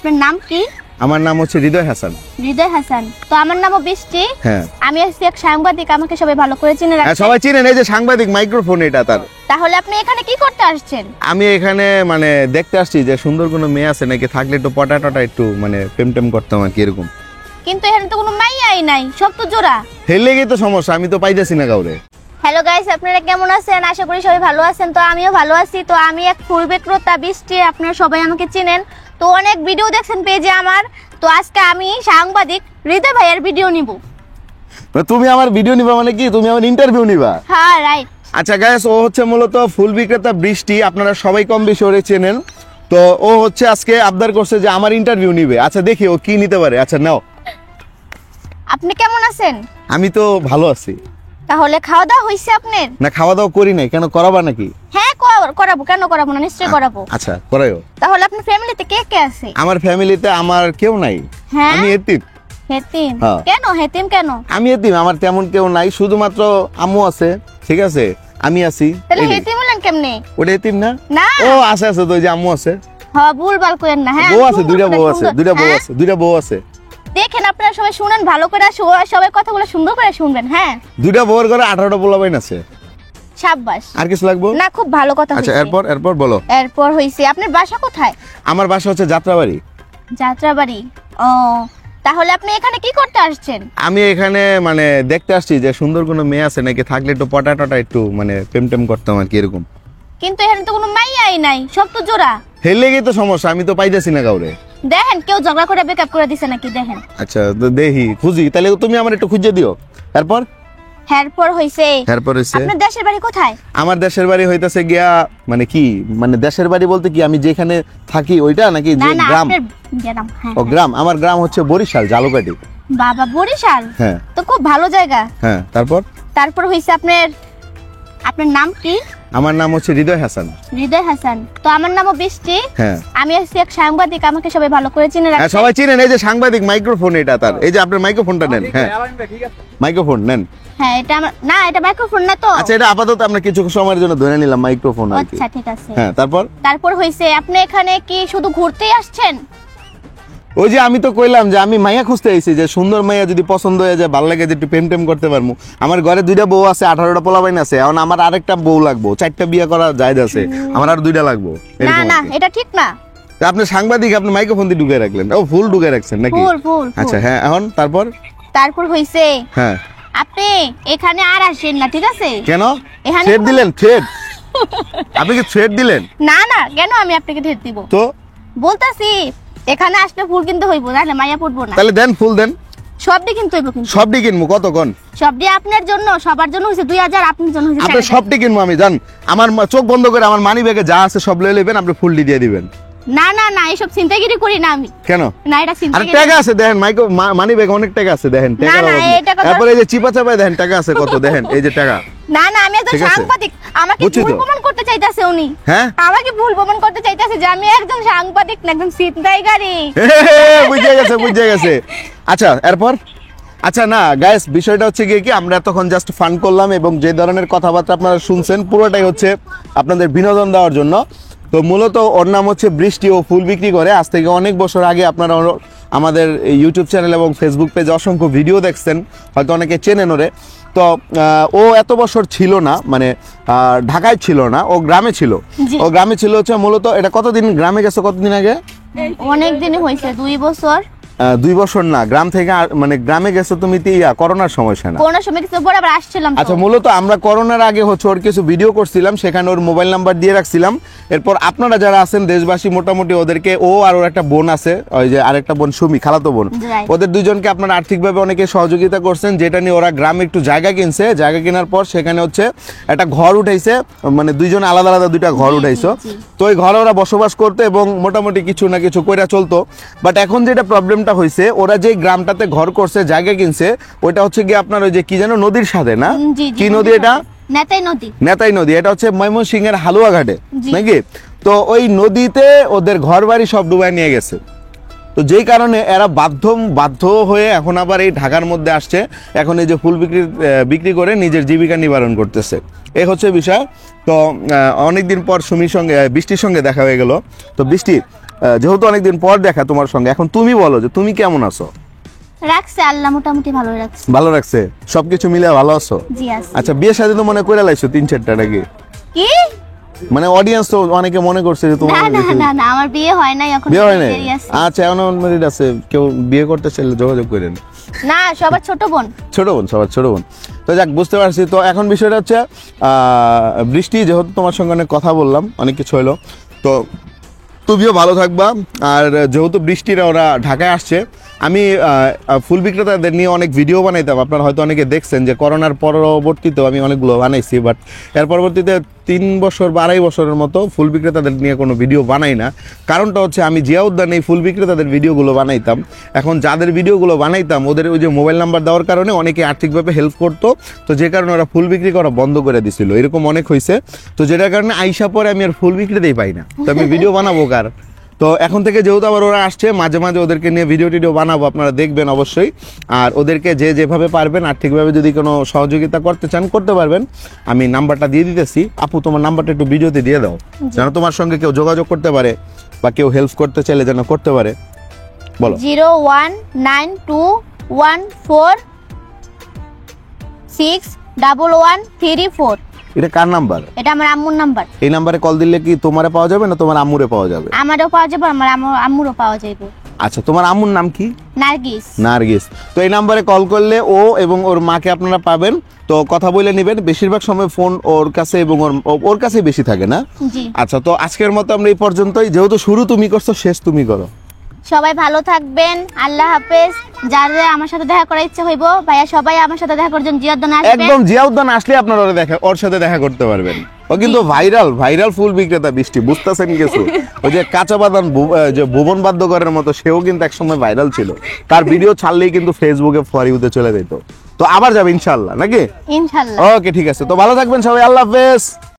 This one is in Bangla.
আপনার নাম কি? আমার নাম হচ্ছে হৃদয় হাসান। হৃদয় হাসান। তো আমার নামও বৃষ্টি। হ্যাঁ। আমি হচ্ছি এক সাংবাদিক, আমাকে সবাই ভালো করে চিনে হ্যাঁ, রাখে। সবাই চিনেন, এই যে সাংবাদিক মাইক্রোফোন এটা তার। তাহলে আপনি এখানে কি করতে আসছেন? আমি এখানে মানে দেখতে আসছি যে সুন্দর কোনো মেয়ে আছে নাকি, থাকলে একটু পটাটা একটু মানে প্রেম টেম করতাম আর কি এরকম। কিন্তু এখানে তো কোনো মাইয়াই নাই, সব তো জোড়া। হেলে গিয়ে তো সমস্যা, আমি তো পাইতেছি না কাউরে। হ্যালো গাইস, আপনারা কেমন আছেন? আশা করি সবাই ভালো আছেন। তো আমিও ভালো আছি। তো আমি এক ফুল বিক্রেতা বৃষ্টি, আপনারা সবাই আমাকে চিনেন। তো অনেক ভিডিও দেখছেন পেজে আমার। তো আজকে আমি সাংবাদিক হৃদয় ভাইয়ের ভিডিও নিব। তুমি আমার ভিডিও নিবা মানে কি, তুমি আমার ইন্টারভিউ নিবা? হ্যাঁ রাইট। আচ্ছা গাইস, ও হচ্ছে মূলত ফুল বিক্রেতা বৃষ্টি, আপনারা সবাই কম বেশি ওরে চেনেন। তো ও হচ্ছে আজকে আবদার করছে যে আমার ইন্টারভিউ নিবে। আচ্ছা দেখি ও কি নিতে পারে। আচ্ছা নাও। আপনি কেমন আছেন? আমি তো ভালো আছি। তাহলে খাওয়া দাওয়া হয়েছে আপনার? না, খাওয়া দাওয়া করি নাই। কেন, করাবা নাকি? হ্যাঁ করাবো, কেন করাবো না, নিশ্চয়ই করাবো। আচ্ছা করাইও। তাহলে আপনার ফ্যামিলিতে কে কে আছে? আমার ফ্যামিলিতে আমার কেউ নাই। হ্যাঁ? আমি এতিম। হেতিম? হ্যাঁ। কেন হেতিম কেন? আমি এতিম, আমার তেমন কেউ নাই, শুধুমাত্র আম্মু আছে। ঠিক আছে, আমি আছি। তাহলে এই নে। হেতিম হলেন কেমনে? ওটা এতিম না? না। ও আছে আছে, তো ওই যে আম্মু আছে। হ্যাঁ ভুলভাল করেন না। হ্যাঁ বউ আমি আছে, সুন্দর দুইটা করে বউ আছে, সুন্দর- দুইটা বউ হ্যাঁ? আছে, দুইটা বউ আছে। দেখেন আপনারা সবাই শুনেন ভালো করে, সবাই কথাগুলো সুন্দর করে শুনবেন। হ্যাঁ দুইটা বউর ঘরে 18টা পোলাপাইন আছে। সাব্বাস। আর কিছু লাগবে? না খুব ভালো কথা আচ্ছা হইছে। এরপর বলো। এরপর হইছে আপনার বাসা কোথায়? আমার বাসা হচ্ছে যাত্রাবাড়ি। যাত্রাবাড়ি। ও তাহলে আপনি এখানে কি করতে আসছেন? আমি এখানে মানে দেখতে আসছি যে সুন্দর কোনো মেয়ে আছে নাকি, থাকলে একটু পটাটা একটু মানে প্রেম টেম করতাম আর কি এরকম। কিন্তু এখানে তো কোনো মাইয়াই নাই, সব তো জোড়া। হেলে গিয়ে তো সমস্যা, আমি তো পাইতেছি না কাউরে। দেখেন কেউ ঝগড়া করে বেকআপ করে দিছে নাকি, দেখেন। আচ্ছা তো দেখি খুঁজি, তাহলে তুমি আমার একটু খুঁজে দিও। এরপর এরপর হইছে হচ্ছে আপনার দেশের বাড়ি কোথায়? আমার দেশের বাড়ি হইতাছে গিয়া মানে কি, মানে দেশের বাড়ি বলতে কি আমি যেখানে থাকি ওইটা নাকি না যে না গ্রাম? আপনার গ্রাম। হ্যাঁ ও গ্রাম, আমার গ্রাম হচ্ছে বরিশাল জালুকাটি। বাবা বরিশাল। হ্যাঁ তো খুব ভালো জায়গা। হ্যাঁ। তারপর হইছে আপনার নাম কি? আমার নাম হচ্ছে হৃদয় হাসান। হৃদয় হাসান। তো আমার নামও বৃষ্টি। হ্যাঁ। আমি হচ্ছি এক সাংবাদিক, আমাকে সবাই ভালো করে চিনে হ্যাঁ, রাখে। সবাই চিনেন, এই যে সাংবাদিক মাইক্রোফোন এটা তার। এই যে আপনার মাইক্রোফোনটা নেন। হ্যাঁ মাইক্রোফোন নেন। হ্যাঁ এটা আমার না, এটা মাইক্রোফোন না তো। আচ্ছা এটা আপাতত আমরা কিছু সময়ের জন্য ধরে নিলাম মাইক্রোফোন আর কি। আচ্ছা ঠিক আছে। হ্যাঁ তারপর হইছে আপনি এখানে কি শুধু ঘুরতেই আসছেন? ওই যে আমি তো কইলাম যে আমি মাইয়া খুঁজতে আইছি, যে সুন্দর মাইয়া যদি পছন্দ হয়ে যায়, ভালো লাগে, যে একটু প্রেম টেম করতে পারবো। আমার ঘরে দুইটা বউ আছে, 18টা পোলাপাইন আছে। এখন আমার আরেকটা বউ লাগবো, 4টা বিয়ে করা জায়েজ আছে, আমার আর 2টা লাগবো না এরকম না আর কি। এটা ঠিক না। তা আপনি সাংবাদিক, আপনি মাইক্রোফোন দিয়ে ঢুকে রাখলেন। ও ফুল ঢুকে রাখছেন নাকি? ফুল। আচ্ছা হ্যাঁ, এখন তারপর হইছে হ্যাঁ। আপনি এখানে আর আসেন না, ঠিক আছে? কেন এখানে থ্রেড দিলেন? থ্রেড? আপনি কি থ্রেড দিলেন? না না, কেন আমি আপনাকে ধরে দিব? তো বলতাছি এখানে আসলে ফুল কিনতে হইব, না মাইয়া পড়বো না। তাহলে দেন, ফুল দেন। সবটি কিনতে হইব কিন্তু। সবটি কিনবো, কত কোন? সবটি আপনার জন্য, সবার জন্য হইছে 2000, আপনার জন্য হইছে আপনি 4000। সবটি কিনবো আমি, জান। আমার চোখ বন্ধ করে আমার মানি ব্যাগে যা আছে সব লয়ে নেবেন, আপনি ফুল দিয়ে দিবেন। না না না, এসব চিন্তাগিরি করি না আমি। কেন? না এটা আরে চিন্তাগিরি। টাকা আছে দেখেন, মানি ব্যাগ অনেক টাকা আছে দেখেন, টাকা। না, এটা কথা- তারপরে এই যে চিপা চাপায় দেখেন টাকা আছে কত, দেখেন এই যে টাকা। না না, আমি একজন ঠিক আছে। সাংবাদিক, আমাকে বুঝছি ভুল তো। প্রমাণ করতে চাইতাছে উনি। হ্যাঁ আমাকে ভুল প্রমাণ করতে চাইতাছে যে আমি একজন সাংবাদিক না, একজন ছিনতাইকারী। বুঝে গেছে। আচ্ছা এরপর আচ্ছা না গাইস, বিষয়টা হচ্ছে গিয়ে কি, আমরা তখন জাস্ট ফান করলাম এবং যে ধরনের কথাবার্তা আপনারা শুনছেন পুরোটাই হচ্ছে আপনাদের বিনোদন দেওয়ার জন্য। তো মূলত ওর নাম হচ্ছে বৃষ্টি, ও ফুল বিক্রি করে। আজ থেকে অনেক বছর আগে আপনারা আমাদের ইউটিউব চ্যানেল এবং ফেসবুক পেজে অসংখ্য ভিডিও দেখছেন, হয়তো অনেকে চেনেন ওরে। তো ও এত বছর ছিল না, মানে ঢাকায় ছিল না, ও গ্রামে ছিল। জি। ও গ্রামে ছিল হচ্ছে মূলত, এটা কতদিন গ্রামে গেছে, কতদিন আগে? অনেক দিনই হয়েছে, 2 বছর। 2 বছর না, গ্রাম থেকে মানে গ্রামে গেছো তুমি করোনার সময় না? কোন সময় কিছু পরে আবার আসছিলাম তো। আচ্ছা মূলত আমরা করোনার আগে হচ্ছে ওর কিছু ভিডিও করছিলাম, সেখানে ওর মোবাইল নাম্বার দিয়ে রাখছিলাম। এরপর আপনারা যারা আছেন দেশবাসী, মোটামুটি ওদেরকে, ও আর ওর একটা বোন আছে, ওই যে আরেকটা বোন সুমি, খালাতো বোন, Right. ওদের দুইজনকে আপনারা আর্থিকভাবে অনেকে সহযোগিতা করছেন, যেটা নিয়ে ওরা গ্রামে একটু জায়গা কিনছে। জায়গা কেনার পর সেখানে হচ্ছে একটা ঘর উঠাইছে, মানে দুইজন আলাদা আলাদা দুইটা ঘর জি, উঠাইছো। জি। তো ওই ঘরে ওরা বসবাস করতো এবং মোটামুটি কিছু না কিছু কইরা চলতো। বাট এখন যেটা প্রবলেমটা হয়েছে, ওরা যে গ্রামটাতে ঘর করছে, জায়গা কিনছে, ওইটা হচ্ছে কি আপনার ওই যে কি যেন নদীর সাথে না, জি, জি, কি নদী এটা? নেতাই নদী। নেতাই নদী। এটা হচ্ছে ময়মনসিংহের হালুয়াঘাটে জি। নাকি? তো ওই নদীতে ওদের ঘর বাড়ি সব ডুবাই নিয়ে গেছে। তো যেই কারণে এরা বাধ্য হয়ে এখন আবার এই ঢাকার মধ্যে আসছে। এখন এই যে ফুল বিক্রি করে নিজের জীবিকা নিবারণ করতেছে, এই হচ্ছে বিষয়। তো অনেকদিন পর সুমির সঙ্গে, বৃষ্টির সঙ্গে দেখা হয়ে গেল। তো বৃষ্টি, যেহেতু অনেকদিন পর দেখা তোমার সঙ্গে, এখন তুমি বলো যে তুমি কেমন আছো? রাখছে আল্লাহ মোটামুটি ভালো রাখছে। ভালো রাখছে, সবকিছু মিলে ভালো আছো? জি আছে। আচ্ছা, বিয়ে শাদী তো মনে করে লাইছো 3-4টা নাকি? কি মানে অডিয়েন্স তো অনেকে মনে করছে যে তোমার না না না না আমার বিয়ে হয় নাই এখন। বিয়ে হয় নাই? দেরি আছে। আচ্ছা, এমন মেরিট আছে, কেউ বিয়ে করতে চাইলে যোগাযোগ করেন। না সবার ছোট বোন। ছোট বোন, সবার ছোট বোন। তো যাক, বুঝতে পারছি। তো এখন বিষয়টা হচ্ছে বৃষ্টি, যেহেতু তোমার সঙ্গে অনেক কথা বললাম, অনেক কিছু হলো, তো তুমিও ভালো থাকবা। আর যেহেতু বৃষ্টিরা ওরা ঢাকায় আসছে, আমি ফুল বিক্রেতাদের নিয়ে অনেক ভিডিও বানাইতাম, আপনারা হয়তো অনেকে দেখছেন যে করোনার পরবর্তীতেও আমি অনেকগুলো বানাইছি, বাট এর পরবর্তীতে 3 বছর বা 2.5 বছরের মতো ফুল বিক্রেতাদের নিয়ে কোনো ভিডিও বানাই না। কারণটা হচ্ছে আমি জিয়া উদ্যানে এই ফুল বিক্রেতাদের ভিডিওগুলো বানাইতাম। এখন যাদের ভিডিওগুলো বানাইতাম ওদের ওই যে মোবাইল নাম্বার দেওয়ার কারণে অনেকে আর্থিকভাবে হেল্প করতো, তো যে কারণে ওরা ফুল বিক্রি করা বন্ধ করে দিছিল, এরকম অনেক হয়েছে। তো যেটার কারণে আইসা পরে আমি আর ফুল বিক্রিতেই পাই না, তো আমি ভিডিও বানাবো কার? তো এখন থেকে যেহেতু আবার ওরা আসছে, মাঝে মাঝে ওদেরকে নিয়ে ভিডিও টিডিও বানাবো, আপনারা দেখবেন অবশ্যই। আর ওদেরকে যে যেভাবে পারবেন আর্থিকভাবে যদি কোনো সহযোগিতা করতে চান করতে পারবেন। আমি নাম্বারটা দিয়ে দিতেছি, আপু তোমার নাম্বারটা একটু ভিডিওতে দিয়ে দাও, যেন তোমার সঙ্গে কেউ যোগাযোগ করতে পারে বা কেউ হেল্প করতে চাইলে যেন করতে পারে। বলো। 01921461134। এটা কার নাম্বার? এটা আমার আম্মুর নাম্বার। এই নাম্বারে কল দিলে কি তোমারে পাওয়া যাবে না তোমার আম্মুরে পাওয়া যাবে? আমারও পাওয়া যাবে, আমার আম্মুরও পাওয়া যাবে। আচ্ছা, তোমার আম্মুর নাম কি? নার্গিস। নার্গিস। তো এই নাম্বারে কল করলে ও এবং ওর মাকে আপনারা পাবেন, তো কথা বলে নেবেন। বেশিরভাগ সময় ফোন ওর কাছে এবং ওর কাছেই বেশি থাকে না? জি। আচ্ছা, তো আজকের মতো আমরা এই পর্যন্তই, যেহেতু শুরু তুমি করছো শেষ তুমি করো। সবাই ভালো থাকবেন, আল্লাহ হাফেজ। যারা আমার সাথে দেখা করার ইচ্ছা হইব ভাইয়া, সবাই আমার সাথে দেখা করার জন্য জিয়াউদ্দান আসবেন। একদম জিয়াউদ্দান আসলে আপনারা ওর সাথে দেখা করতে পারবেন। ও কিন্তু ভাইরাল ফুল বিক্রেতা বৃষ্টি, বুঝতেছেন কিছু? ওই যে কাঁচা বাদান যে ভুবন বাদ্যকরের মতো, সেও কিন্তু একসময় ভাইরাল ছিল। তার ভিডিও ছাড়লেই কিন্তু ফেসবুকে ফর ইউতে চলে যেত। তো আবার যাবে ইনশাল্লাহ, নাকি? ইনশাল্লাহ। ওকে, ঠিক আছে। তো ভালো থাকবেন সবাই, আল্লাহ হাফেজ।